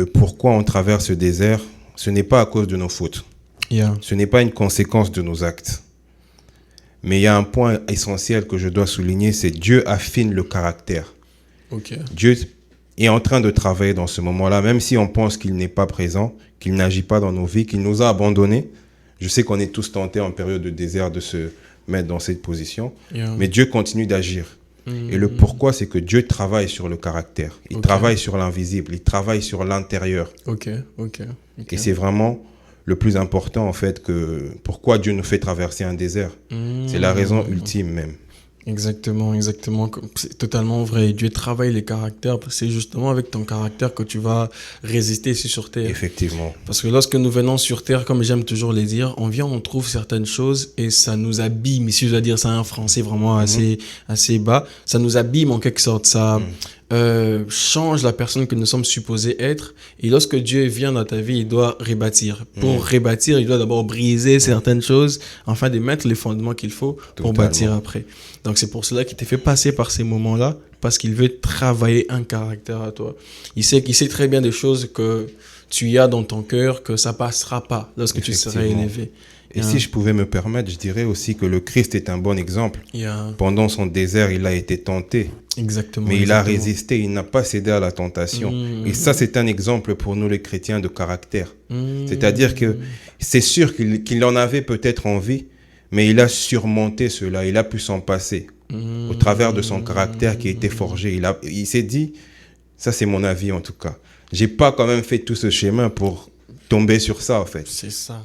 Le pourquoi on traverse ce désert, ce n'est pas à cause de nos fautes. Yeah. Ce n'est pas une conséquence de nos actes. Mais il y a un point essentiel que je dois souligner, c'est Dieu affine le caractère. Ok. Dieu est en train de travailler dans ce moment-là, même si on pense qu'il n'est pas présent, qu'il n'agit pas dans nos vies, qu'il nous a abandonnés. Je sais qu'on est tous tentés en période de désert de se mettre dans cette position, Yeah. mais Dieu continue d'agir. Et le pourquoi, c'est que Dieu travaille sur le caractère. Il travaille sur l'invisible, il travaille sur l'intérieur. Ok. Et c'est vraiment le plus important, en fait, que pourquoi Dieu nous fait traverser un désert. C'est la raison ultime même. Exactement. C'est totalement vrai. Dieu travaille les caractères. C'est justement avec ton caractère que tu vas résister ici sur Terre. Effectivement. Parce que lorsque nous venons sur Terre, comme j'aime toujours les dire, on vient, on trouve certaines choses et ça nous abîme. Si je dois dire ça en français vraiment assez bas, ça nous abîme en quelque sorte. Ça change la personne que nous sommes supposés être. Et lorsque Dieu vient dans ta vie, il doit rebâtir. Pour rebâtir, il doit d'abord briser certaines choses afin de mettre les fondements qu'il faut pour bâtir après. Donc c'est pour cela qu'il t'a fait passer par ces moments-là, parce qu'il veut travailler un caractère à toi. Il sait très bien des choses que tu as dans ton cœur, que ça passera pas lorsque tu seras élevé. Et si je pouvais me permettre, je dirais aussi que le Christ est un bon exemple. Pendant son désert, il a été tenté. Exactement. Mais il a résisté, il n'a pas cédé à la tentation. Et ça, c'est un exemple pour nous les chrétiens de caractère. C'est-à-dire que c'est sûr qu'il en avait peut-être envie, mais il a surmonté cela, il a pu s'en passer au travers de son caractère qui a été forgé. Il s'est dit, ça c'est mon avis en tout cas, j'ai pas quand même fait tout ce chemin pour tomber sur ça en fait. C'est ça.